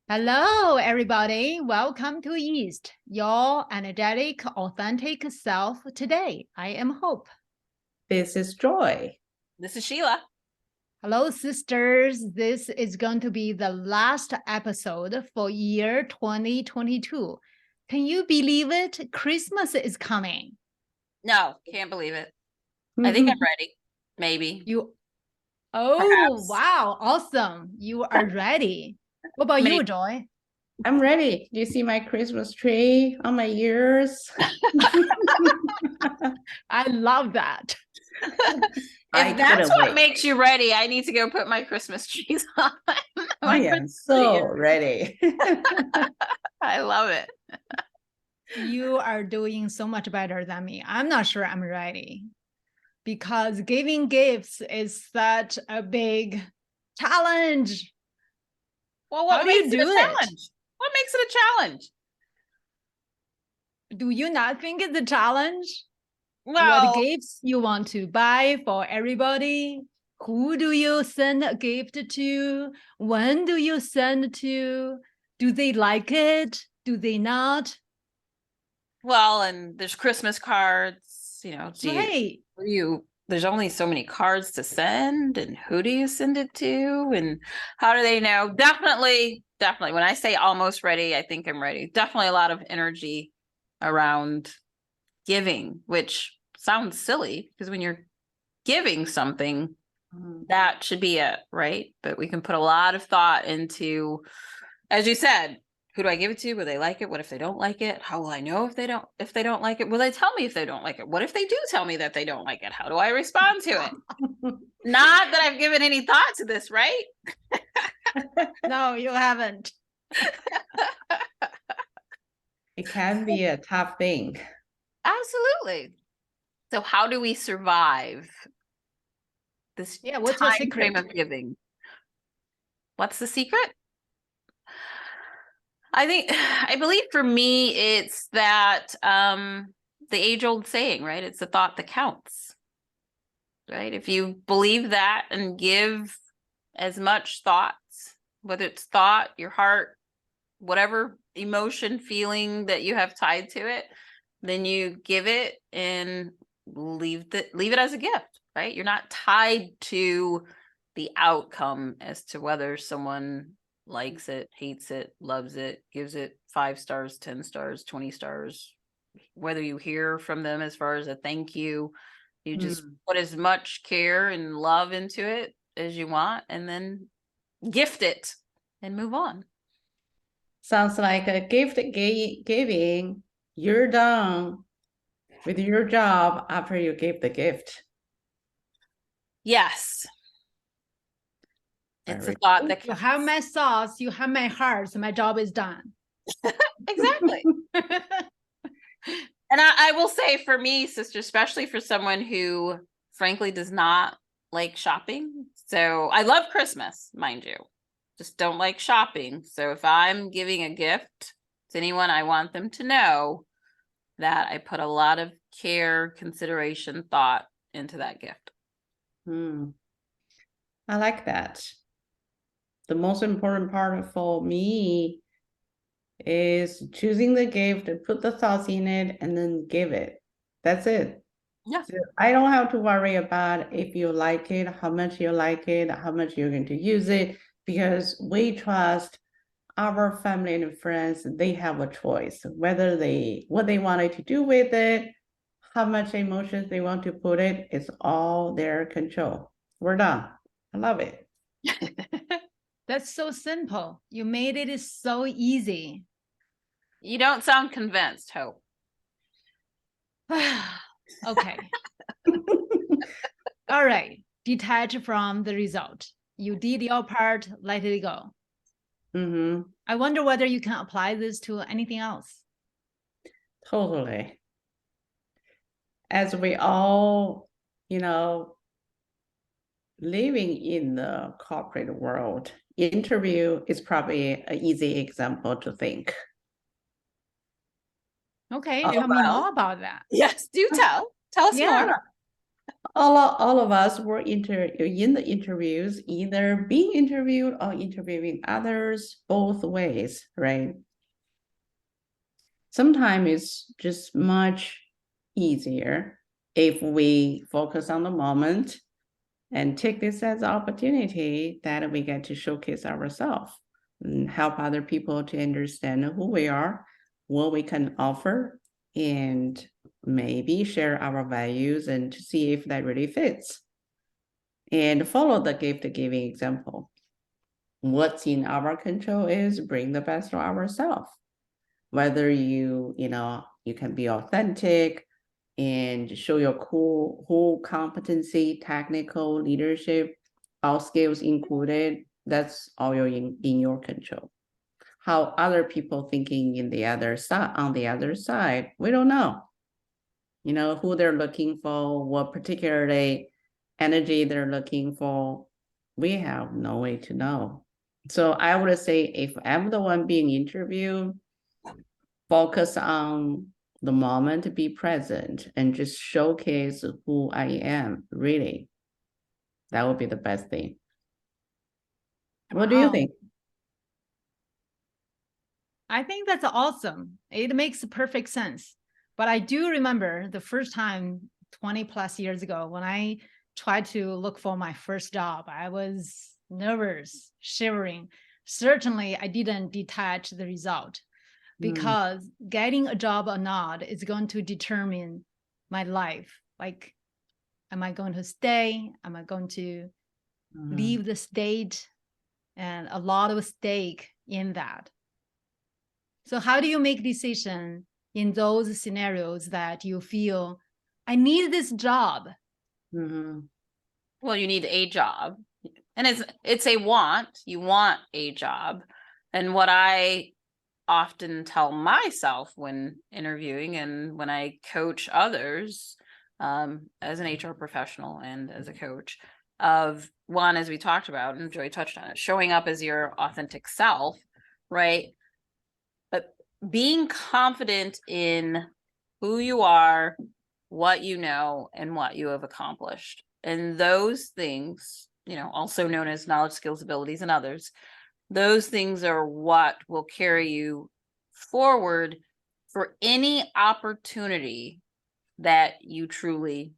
Hello, everybody. Welcome to Y.E.A.S.T, your energetic, authentic self. Today, I am Hope. This is Joy. This is Sheila. Hello, sisters. This is going to be the last episode for year 2022. Can you believe it? Christmas is coming. No, can't believe it. I think I'm ready. Maybe. Oh, wow. Awesome. You are ready. What about you, Joy? I'm ready. Do you see my Christmas tree on my ears? I love that. If that's what makes you ready, I need to go put my Christmas trees on. I am so ready. I love it. You are doing so much better than me. I'm not sure I'm ready because giving gifts is such a big challenge. Well, what makes it a challenge? What makes it a challenge? Do you not think it's a challenge? Well, what gifts you want to buy for everybody? Who do you send a gift to? When do you send to? Do they like it? Do they not? Well, and there's Christmas cards, Right. There's only so many cards to send, and who do you send it to? And how do they know? Definitely. When I say almost ready, I think I'm ready. Definitely a lot of energy around giving, which sounds silly because when you're giving something, that should be it, right? But we can put a lot of thought into, as you said, who do I give it to? Will they like it? What if they don't like it? How will I know if they don't like it? Will they tell me if they don't like it? What if they do tell me that they don't like it? How do I respond to it? Not that I've given any thought to this, right? No, you haven't. It can be a tough thing. Absolutely. So how do we survive this what's your time frame of giving? What's the secret? I believe for me, it's that the age-old saying, right? It's the thought that counts, right? If you believe that and give as much thoughts, whether it's thought, your heart, whatever emotion, feeling that you have tied to it, then you give it and leave it as a gift, right? You're not tied to the outcome as to whether someone likes it, hates it, loves it, gives it 5 stars, 10 stars, 20 stars, whether you hear from them as far as a thank you. You just put as much care and love into it as you want, and then gift it and move on. Sounds like a gift giving. You're done with your job after you give the gift. Yes. It's a thought that you have my sauce, you have my heart, so my job is done. Exactly. And I will say for me, sister, especially for someone who frankly does not like shopping. So I love Christmas, mind you, just don't like shopping. So if I'm giving a gift to anyone, I want them to know that I put a lot of care, consideration, thought into that gift. I like that. The most important part for me is choosing the gift and put the thoughts in it and then give it. That's it. Yeah. So I don't have to worry about if you like it, how much you like it, how much you're going to use it, because we trust our family and friends. They have a choice whether what they wanted to do with it, how much emotions they want to put it. It's all their control. We're done. I love it. That's so simple. You made it so easy. You don't sound convinced, Hope. Okay. All right. Detach from the result. You did your part, let it go. I wonder whether you can apply this to anything else. Totally. As we all, living in the corporate world, interview is probably an easy example to think. Okay, tell me more about that. Yes, do tell. Tell us more. all of us were in the interviews, either being interviewed or interviewing others, both ways, right? Sometimes it's just much easier if we focus on the moment and take this as an opportunity that we get to showcase ourselves and help other people to understand who we are, what we can offer, and maybe share our values and to see if that really fits. And follow the gift giving example. What's in our control is bring the best of ourselves. Whether you can be authentic and show your whole competency, technical leadership, all skills included, that's all in your control. How other people thinking on the other side, we don't know. Who they're looking for, what particularly energy they're looking for, we have no way to know. So I would say if I'm the one being interviewed, focus on the moment, be present, and just showcase who I am, really. That would be the best thing. What do you Wow. think? I think that's awesome. It makes perfect sense. But I do remember the first time 20 plus years ago when I tried to look for my first job, I was nervous, shivering. Certainly, I didn't detach the result because getting a job or not is going to determine my life. Like, am I going to stay? Am I going to leave the state? And a lot of stake in that. So how do you make decision in those scenarios that you feel, I need this job? Well, you need a job, and it's a want. You want a job, and what I often tell myself when interviewing and when I coach others, as an HR professional and as a coach, of one, as we talked about and Joy touched on it, showing up as your authentic self, right? But being confident in who you are, what you know, and what you have accomplished. And those things, also known as knowledge, skills, abilities, and others, those things are what will carry you forward for any opportunity that you truly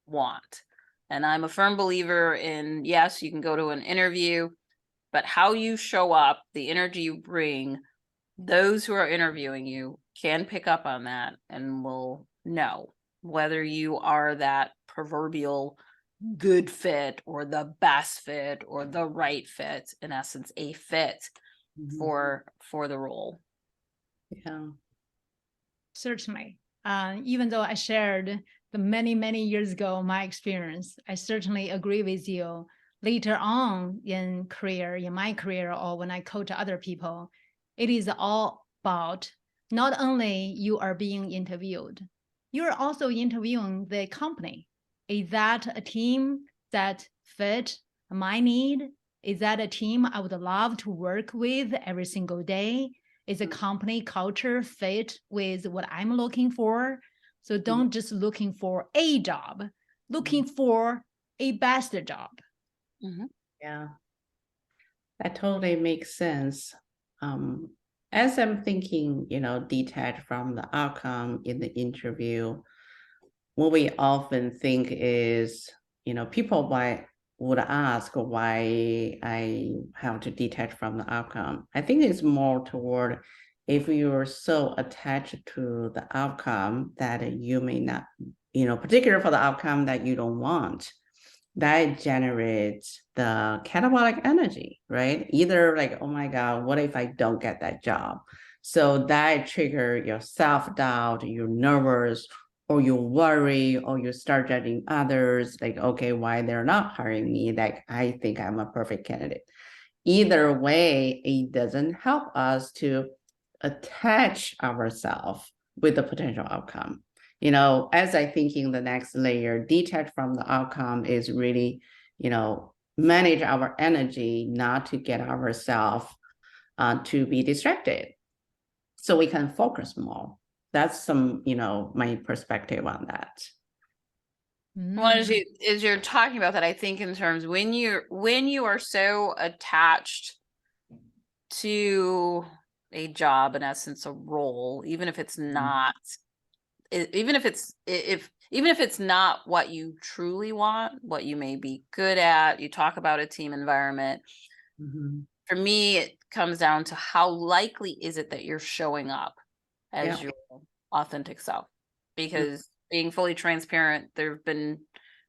want. And I'm a firm believer in, yes, you can go to an interview, but how you show up, the energy you bring, those who are interviewing you can pick up on that and will know whether you are that proverbial good fit or the best fit or the right fit, in essence, a fit for the role. Yeah. Certainly. Even though I shared the many, many years ago, my experience, I certainly agree with you. Later on in my career, or when I coach other people, it is all about not only you are being interviewed, you're also interviewing the company. Is that a team that fit my need? Is that a team I would love to work with every single day? Is a company culture fit with what I'm looking for? So don't just looking for a job, looking for a best job. Yeah, that totally makes sense. As I'm thinking, detach from the outcome in the interview, what we often think is, people would ask why I have to detach from the outcome. I think it's more toward if you're so attached to the outcome that you may not, particular for the outcome that you don't want, that generates the catabolic energy, right? Either like, oh my God, what if I don't get that job? So that trigger your self-doubt, you're nervous, or you worry, or you start judging others, like, okay, why they're not hiring me? Like, I think I'm a perfect candidate. Either way, it doesn't help us to attach ourselves with the potential outcome. As I think in the next layer, detach from the outcome is really, manage our energy, not to get ourselves to be distracted, so we can focus more. That's some, my perspective on that. Well, as Mm. you're talking about that, I think in terms when you are so attached to a job, in essence, a role, even if it's not, even if it's not what you truly want, what you may be good at, you talk about a team environment. Mhm. For me, it comes down to how likely is it that you're showing up as Yeah. your authentic self? Yeah. Because being fully transparent, there have been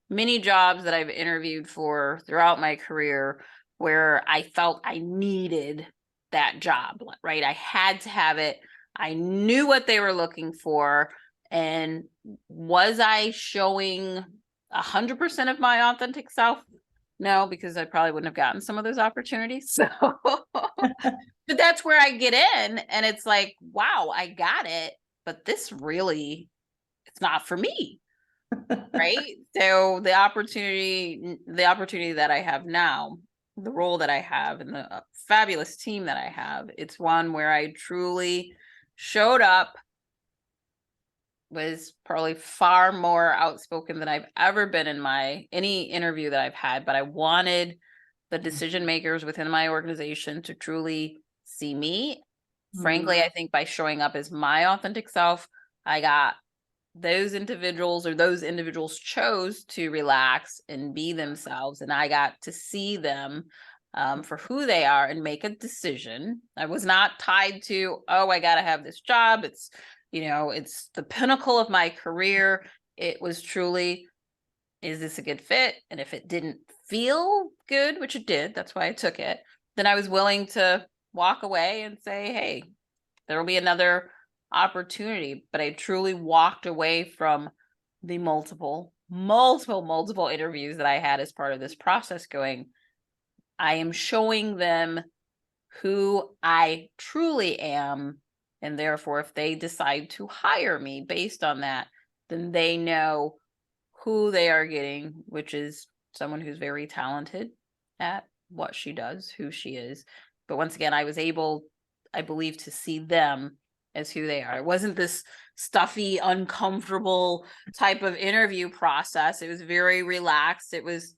many jobs that I've interviewed for throughout my career where I felt I needed that job, right? I had to have it. I knew what they were looking for. And was I showing 100% of my authentic self? No, because I probably wouldn't have gotten some of those opportunities. So, but that's where I get in, and it's like, wow, I got it, but this really, it's not for me, right? So the opportunity that I have now, the role that I have, and the fabulous team that I have, it's one where I truly showed up, was probably far more outspoken than I've ever been in any interview that I've had, but I wanted the decision makers within my organization to truly see me. Frankly, I think by showing up as my authentic self, I got those individuals chose to relax and be themselves, and I got to see them for who they are and make a decision. I was not tied to, oh, I got to have this job. It's the pinnacle of my career. It was truly, is this a good fit? And if it didn't feel good, which it did, that's why I took it, then I was willing to walk away and say, hey, there will be another opportunity. But I truly walked away from the multiple interviews that I had as part of this process going, I am showing them who I truly am. And therefore, if they decide to hire me based on that, then they know who they are getting, which is someone who's very talented at what she does, who she is. But once again, I was able, I believe, to see them as who they are. It wasn't this stuffy, uncomfortable type of interview process. It was very relaxed. It was,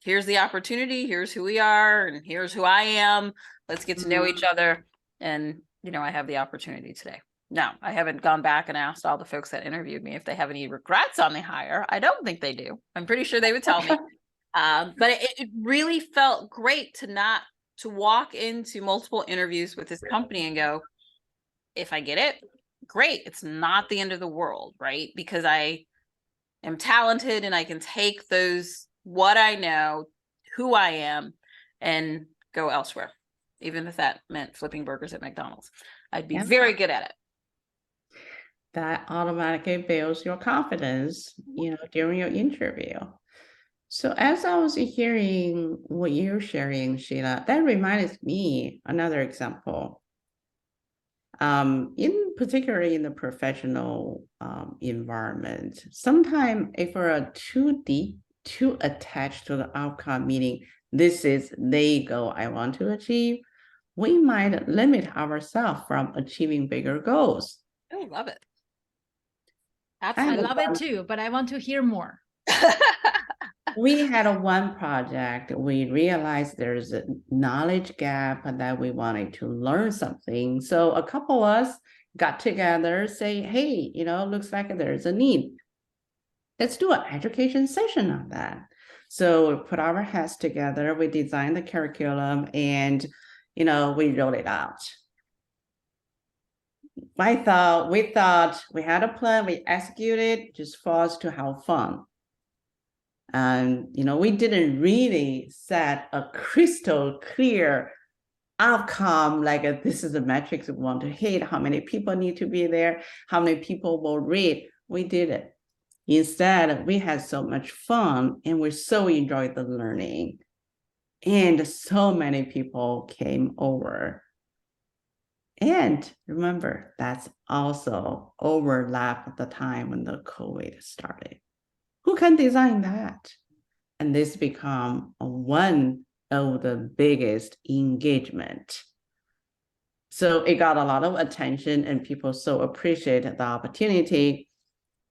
here's the opportunity, here's who we are, and here's who I am. Let's get to know each other. And, I have the opportunity today. Now, I haven't gone back and asked all the folks that interviewed me if they have any regrets on the hire. I don't think they do. I'm pretty sure they would tell me. But it really felt great to walk into multiple interviews with this company and go, if I get it, great. It's not the end of the world, right? Because I am talented and I can take what I know, who I am, and go elsewhere. Even if that meant flipping burgers at McDonald's, I'd be very good at it. That automatically builds your confidence, during your interview. So as I was hearing what you're sharing, Sheila, that reminded me another example. In particularly in the professional environment, sometimes if we're too deep, too attached to the outcome, meaning this is the goal I want to achieve, we might limit ourselves from achieving bigger goals. Oh, love it. I love it too, but I want to hear more. We had one project, we realized there's a knowledge gap and that we wanted to learn something. So a couple of us got together, say, hey, looks like there's a need. Let's do an education session on that. So we put our heads together, we designed the curriculum, and we wrote it out. We thought we had a plan, we executed, just for us to have fun. And, we didn't really set a crystal clear outcome, like this is the metrics we want to hit, how many people need to be there, how many people will read. We did it. Instead, we had so much fun and we so enjoyed the learning. And so many people came over. And remember, that's also overlap at the time when the COVID started. Who can design that? And this become one of the biggest engagement. So it got a lot of attention and people so appreciated the opportunity.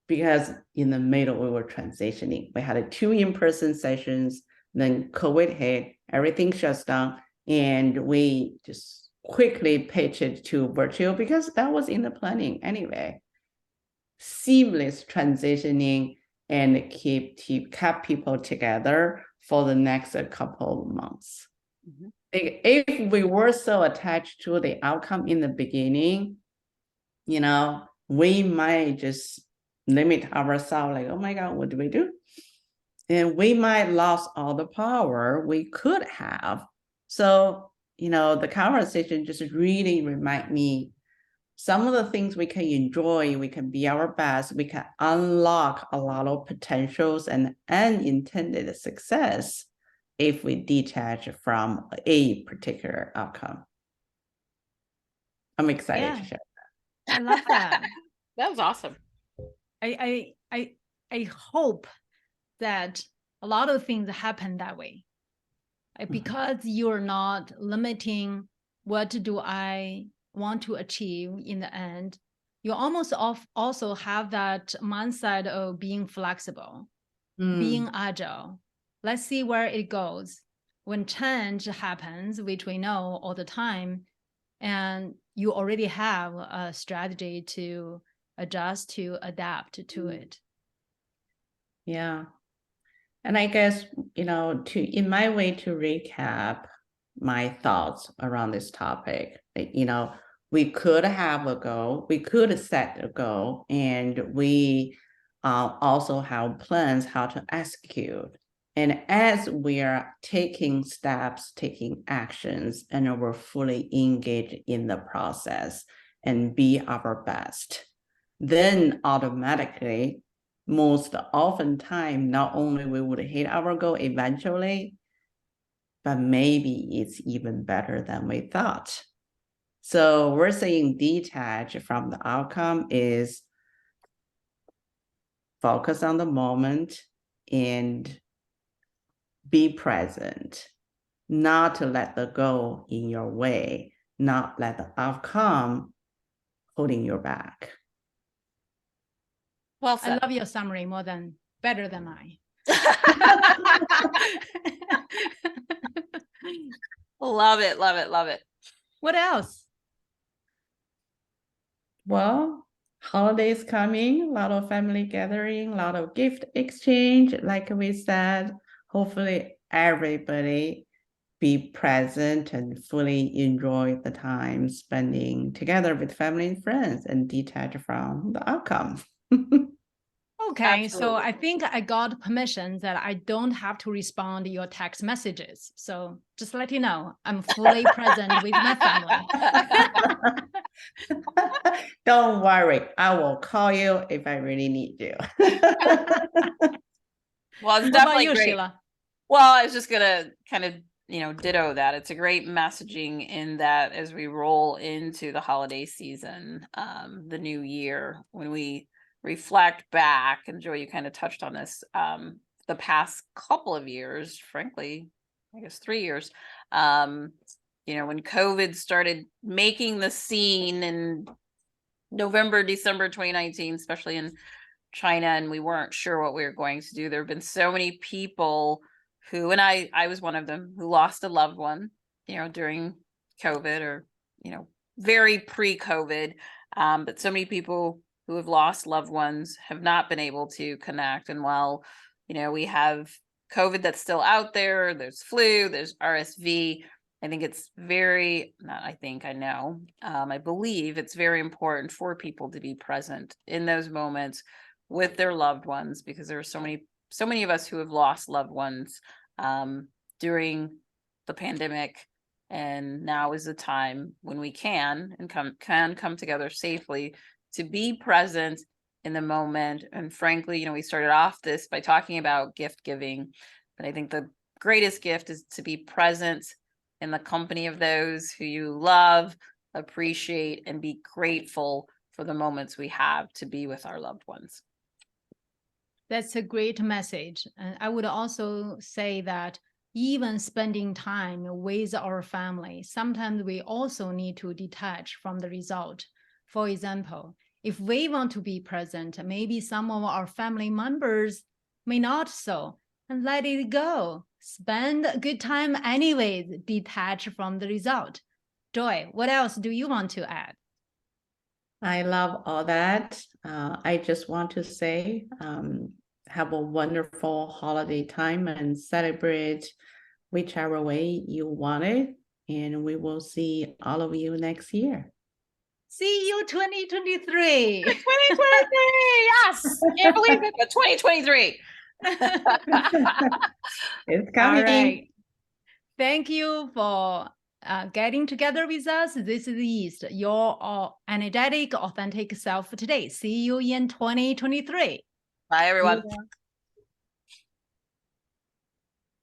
because in the middle we were transitioning. We had 2 in-person sessions, then COVID hit, everything shuts down, and we just quickly pitched it to virtual because that was in the planning anyway. Seamless transitioning and kept people together for the next couple of months. Mhm. If we were so attached to the outcome in the beginning, you know, we might just limit ourselves, like, oh my God, what do we do? And we might lost all the power we could have. So, you know, the conversation just really remind me some of the things we can enjoy, we can be our best, we can unlock a lot of potentials and unintended success if we detach from a particular outcome. I'm excited Yeah. to share. I love that. That was awesome. I hope that a lot of things happen that way. Because you're not limiting what do I want to achieve in the end, you almost also have that mindset of being flexible, being agile. Let's see where it goes. When change happens, which we know all the time, and you already have a strategy to adjust, to adapt to it. Yeah. And I guess, you know, in my way to recap my thoughts around this topic, you know, we could have a goal, we could set a goal, and we also have plans how to execute. And as we are taking steps, taking actions, and we're fully engaged in the process and be our best, then automatically, most often time, not only we would hit our goal eventually, but maybe it's even better than we thought. So we're saying detach from the outcome is focus on the moment and be present, not to let the goal in your way, not let the outcome holding your back. Well I said. love your summary better than mine. Love it, love it, love it. What else? Well, holidays coming, a lot of family gathering, a lot of gift exchange. Like we said, hopefully everybody be present and fully enjoy the time spending together with family and friends and detach from the outcome. Okay, so Absolutely. I think I got permission that I don't have to respond to your text messages. So just let you know, I'm fully present with my family. Don't worry, I will call you if I really need you. Well, it's What about definitely you, great. Sheila? Well, I was just gonna kind of, ditto that. It's a great messaging in that as we roll into the holiday season, the new year, when we reflect back, and Joy, you kind of touched on this, the past couple of years, frankly, I guess 3 years, when COVID started making the scene in November, December 2019, especially in China, and we weren't sure what we were going to do. There have been so many people who, and I was one of them, who lost a loved one, during COVID, or, very pre-COVID. But so many people who have lost loved ones have not been able to connect. And while, we have COVID that's still out there, there's flu, there's RSV. I think it's I know, I believe it's very important for people to be present in those moments with their loved ones, because there are so many of us who have lost loved ones during the pandemic, and now is the time when we can come together safely to be present in the moment. And frankly, we started off this by talking about gift giving, but I think the greatest gift is to be present in the company of those who you love, appreciate, and be grateful for the moments we have to be with our loved ones. That's a great message. And I would also say that even spending time with our family, sometimes we also need to detach from the result. For example, If we want to be present, maybe some of our family members may not so, and let it go. Spend a good time anyways, detach from the result. Joy, what else do you want to add? I love all that. I just want to say, have a wonderful holiday time and celebrate whichever way you want it. And we will see all of you next year. See you 2023. 2023, yes. Can't believe it, but 2023. It's All coming. right. Thank you for getting together with us. This is Y.E.A.S.T, your energetic, authentic self today. See you in 2023. Bye, everyone. Yeah.